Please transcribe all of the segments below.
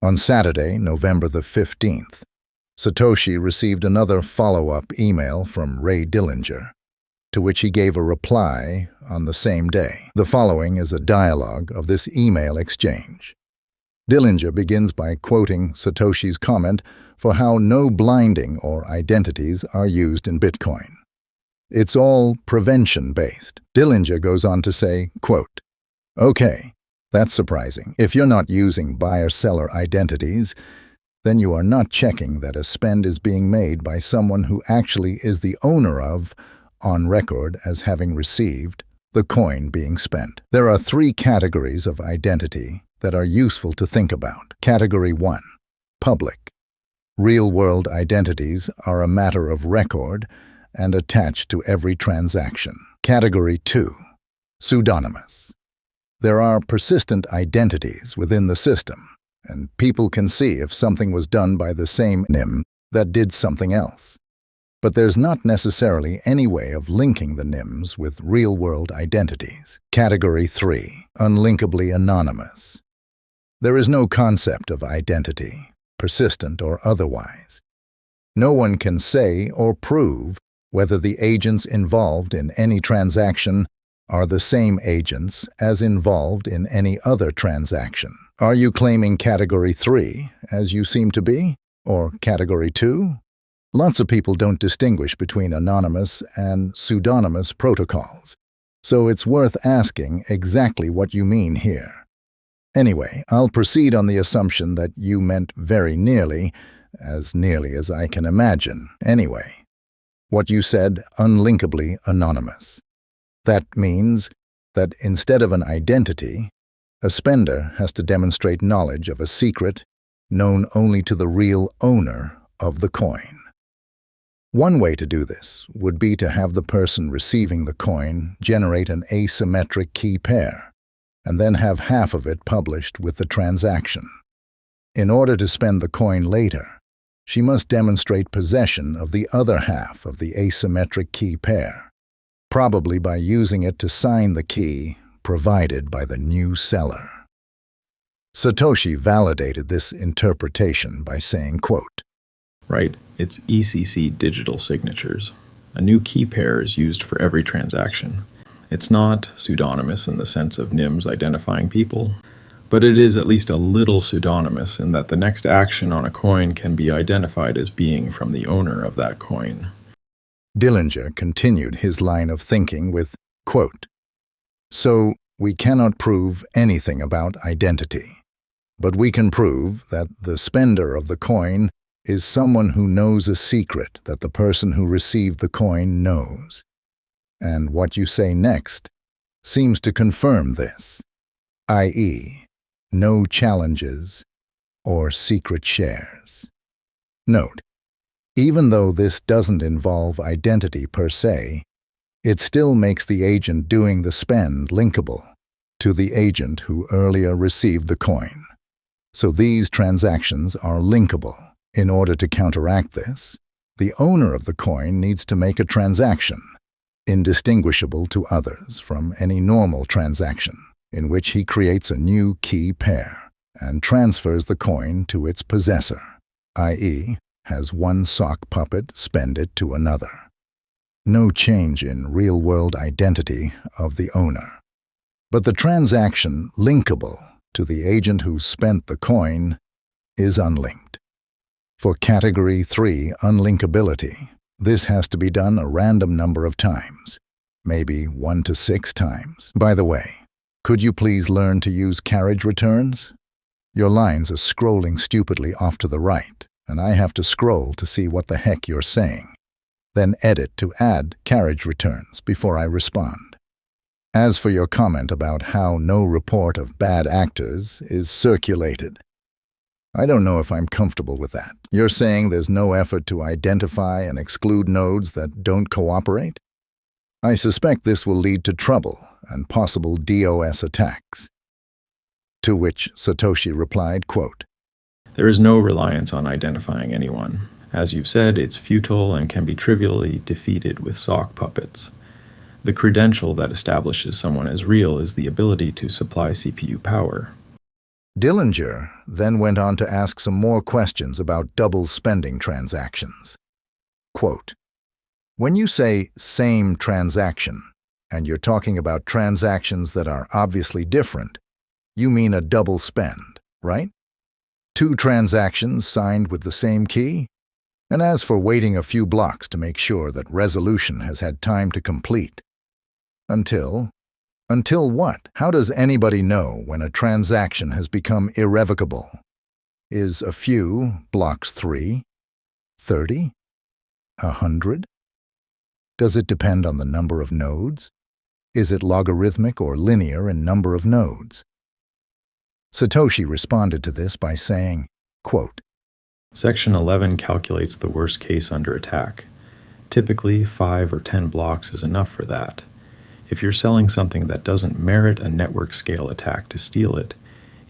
On Saturday, November the 15th, Satoshi received another follow-up email from Ray Dillinger, to which he gave a reply on the same day. The following is a dialogue of this email exchange. Dillinger begins by quoting Satoshi's comment for how no blinding or identities are used in Bitcoin. It's all prevention-based. Dillinger goes on to say, quote, "Okay, that's surprising. If you're not using buyer-seller identities, then you are not checking that a spend is being made by someone who actually is the owner of, on record as having received, the coin being spent. There are 3 categories of identity that are useful to think about. Category 1, public. Real-world identities are a matter of record and attached to every transaction. Category 2, pseudonymous. There are persistent identities within the system, and people can see if something was done by the same NIM that did something else. But there's not necessarily any way of linking the NIMs with real-world identities. Category 3, unlinkably anonymous. There is no concept of identity, persistent or otherwise. No one can say or prove whether the agents involved in any transaction are the same agents as involved in any other transaction. Are you claiming Category 3, as you seem to be, or Category 2? Lots of people don't distinguish between anonymous and pseudonymous protocols, so it's worth asking exactly what you mean here. Anyway, I'll proceed on the assumption that you meant very nearly as I can imagine. Anyway, what you said, unlinkably anonymous. That means that instead of an identity, a spender has to demonstrate knowledge of a secret known only to the real owner of the coin. One way to do this would be to have the person receiving the coin generate an asymmetric key pair, and then have half of it published with the transaction. In order to spend the coin later, she must demonstrate possession of the other half of the asymmetric key pair, probably by using it to sign the key provided by the new seller. Satoshi validated this interpretation by saying, quote, Right, it's ECC digital signatures. A new key pair is used for every transaction. It's not pseudonymous in the sense of NIMs identifying people, but it is at least a little pseudonymous in that the next action on a coin can be identified as being from the owner of that coin. Dillinger continued his line of thinking with, quote, "So we cannot prove anything about identity, but we can prove that the spender of the coin is someone who knows a secret that the person who received the coin knows. And what you say next seems to confirm this, i.e., no challenges or secret shares." Note, even though this doesn't involve identity per se, it still makes the agent doing the spend linkable to the agent who earlier received the coin. So these transactions are linkable. In order to counteract this, the owner of the coin needs to make a transaction, indistinguishable to others from any normal transaction, in which he creates a new key pair and transfers the coin to its possessor, i.e., has one sock puppet spend it to another. No change in real-world identity of the owner. But the transaction linkable to the agent who spent the coin is unlinked. For Category 3 unlinkability, this has to be done a random number of times, maybe 1 to 6 times. By the way, could you please learn to use carriage returns? Your lines are scrolling stupidly off to the right, and I have to scroll to see what the heck you're saying, then edit to add carriage returns before I respond. As for your comment about how no report of bad actors is circulated, I don't know if I'm comfortable with that. You're saying there's no effort to identify and exclude nodes that don't cooperate? I suspect this will lead to trouble and possible DOS attacks. To which Satoshi replied, quote, There is no reliance on identifying anyone. As you've said, it's futile and can be trivially defeated with sock puppets. The credential that establishes someone as real is the ability to supply CPU power. Dillinger then went on to ask some more questions about double spending transactions. Quote, when you say same transaction, and you're talking about transactions that are obviously different, you mean a double spend, right? Two transactions signed with the same key? And as for waiting a few blocks to make sure that resolution has had time to complete. Until what? How does anybody know when a transaction has become irrevocable? Is a few blocks 3, 30, 100? Does it depend on the number of nodes? Is it logarithmic or linear in number of nodes? Satoshi responded to this by saying, quote, Section 11 calculates the worst case under attack. Typically, 5 or 10 blocks is enough for that. If you're selling something that doesn't merit a network scale attack to steal it,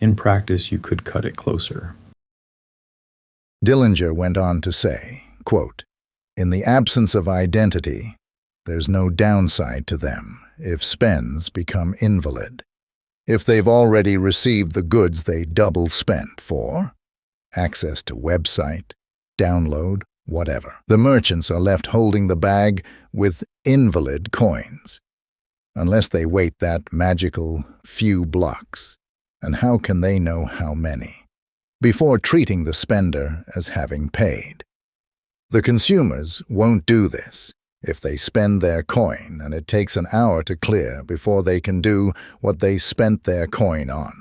in practice you could cut it closer. Dillinger went on to say, quote, in the absence of identity, there's no downside to them if spends become invalid. If they've already received the goods they double spent for, access to website, download, whatever, the merchants are left holding the bag with invalid coins, unless they wait that magical few blocks. And how can they know how many? Before treating the spender as having paid. The consumers won't do this if they spend their coin and it takes an hour to clear before they can do what they spent their coin on.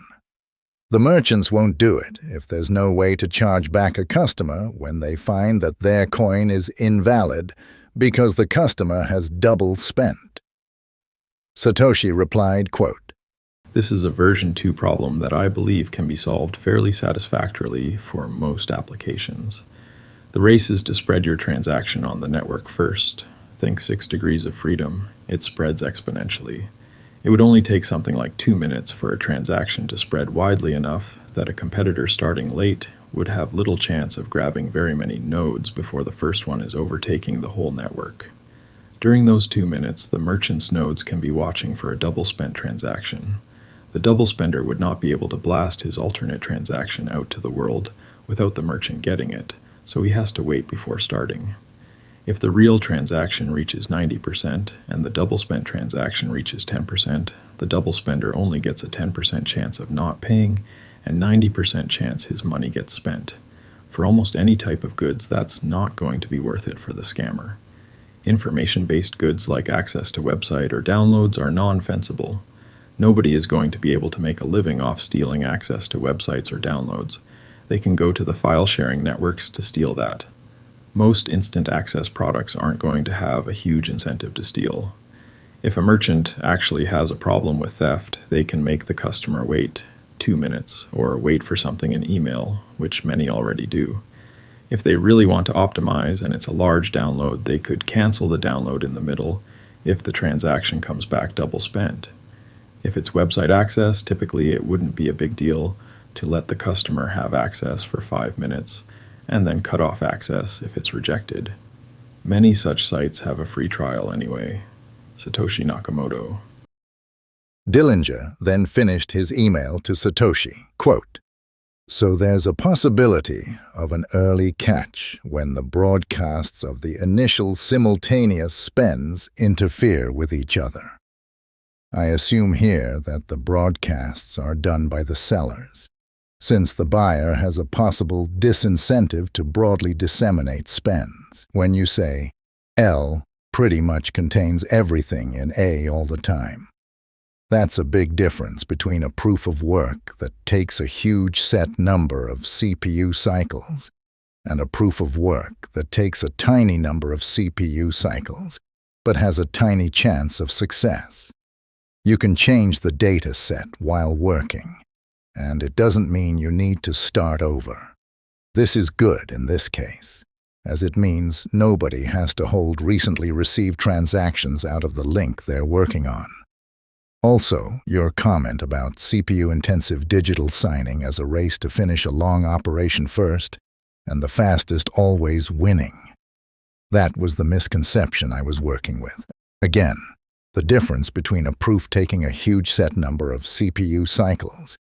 The merchants won't do it if there's no way to charge back a customer when they find that their coin is invalid because the customer has double spent. Satoshi replied, quote, This is a version 2 problem that I believe can be solved fairly satisfactorily for most applications. The race is to spread your transaction on the network first. Think 6 degrees of freedom. It spreads exponentially. It would only take something like 2 minutes for a transaction to spread widely enough that a competitor starting late would have little chance of grabbing very many nodes before the first one is overtaking the whole network. During those 2 minutes, the merchant's nodes can be watching for a double spent transaction. The double spender would not be able to blast his alternate transaction out to the world without the merchant getting it, so he has to wait before starting. If the real transaction reaches 90% and the double spent transaction reaches 10%, the double spender only gets a 10% chance of not paying and 90% chance his money gets spent. For almost any type of goods, that's not going to be worth it for the scammer. Information-based goods like access to website or downloads are non-fencible. Nobody is going to be able to make a living off stealing access to websites or downloads. They can go to the file-sharing networks to steal that. Most instant access products aren't going to have a huge incentive to steal. If a merchant actually has a problem with theft, they can make the customer wait 2 minutes or wait for something in email, which many already do. If they really want to optimize and it's a large download, they could cancel the download in the middle if the transaction comes back double spent. If it's website access, typically it wouldn't be a big deal to let the customer have access for 5 minutes and then cut off access if it's rejected. Many such sites have a free trial anyway. Satoshi Nakamoto. Dillinger then finished his email to Satoshi, quote, so there's a possibility of an early catch when the broadcasts of the initial simultaneous spends interfere with each other. I assume here that the broadcasts are done by the sellers, since the buyer has a possible disincentive to broadly disseminate spends. When you say L pretty much contains everything in A all the time. That's a big difference between a proof of work that takes a huge set number of CPU cycles and a proof of work that takes a tiny number of CPU cycles but has a tiny chance of success. You can change the data set while working, and it doesn't mean you need to start over. This is good in this case, as it means nobody has to hold recently received transactions out of the link they're working on. Also, your comment about CPU-intensive digital signing as a race to finish a long operation first, and the fastest always winning. That was the misconception I was working with. Again, the difference between a proof taking a huge set number of CPU cycles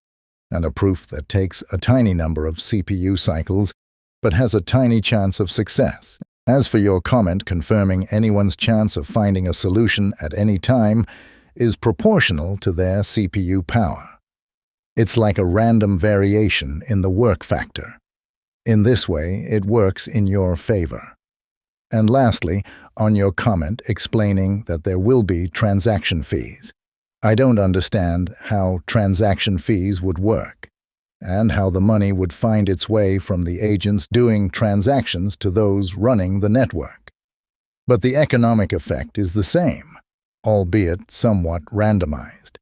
and a proof that takes a tiny number of CPU cycles but has a tiny chance of success. As for your comment confirming anyone's chance of finding a solution at any time is proportional to their CPU power. It's like a random variation in the work factor. In this way, it works in your favor. And lastly, on your comment explaining that there will be transaction fees. I don't understand how transaction fees would work, and how the money would find its way from the agents doing transactions to those running the network. But the economic effect is the same, albeit somewhat randomized.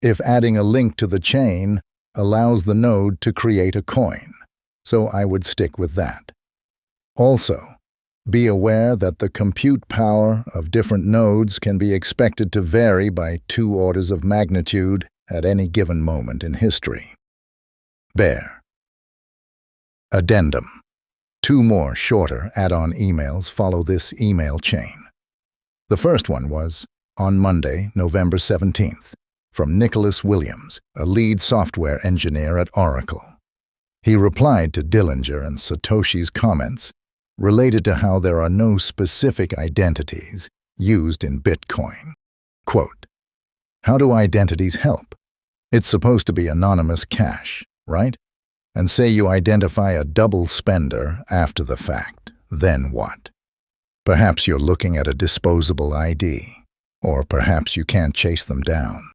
If adding a link to the chain allows the node to create a coin, so I would stick with that. Also, be aware that the compute power of different nodes can be expected to vary by 2 orders of magnitude at any given moment in history. Bear. Addendum. 2 more shorter add-on emails follow this email chain. The first one was on Monday, November 17th, from Nicholas Williams, a lead software engineer at Oracle. He replied to Dillinger and Satoshi's comments related to how there are no specific identities used in Bitcoin. Quote, "How do identities help? It's supposed to be anonymous cash, right? And say you identify a double spender after the fact, then what? Perhaps you're looking at a disposable ID, or perhaps you can't chase them down.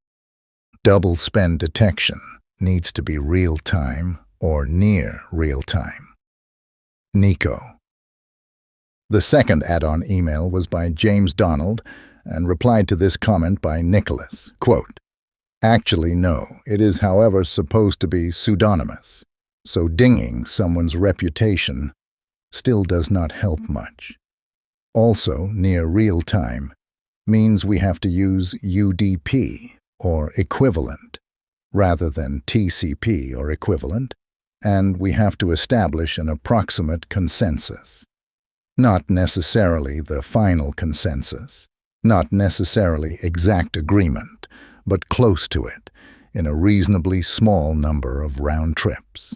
Double spend detection needs to be real-time or near real-time." Nico. The second add-on email was by James Donald and replied to this comment by Nicholas. Quote, "Actually, no. It is, however, supposed to be pseudonymous, so dinging someone's reputation still does not help much. Also, near real-time means we have to use UDP or equivalent rather than TCP or equivalent, and we have to establish an approximate consensus. Not necessarily the final consensus, not necessarily exact agreement, but close to it in a reasonably small number of round trips."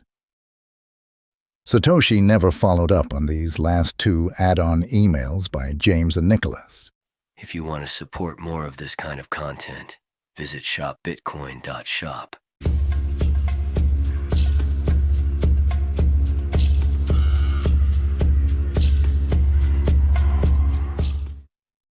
Satoshi never followed up on these last 2 add-on emails by James and Nicholas. If you want to support more of this kind of content, visit shopbitcoin.shop.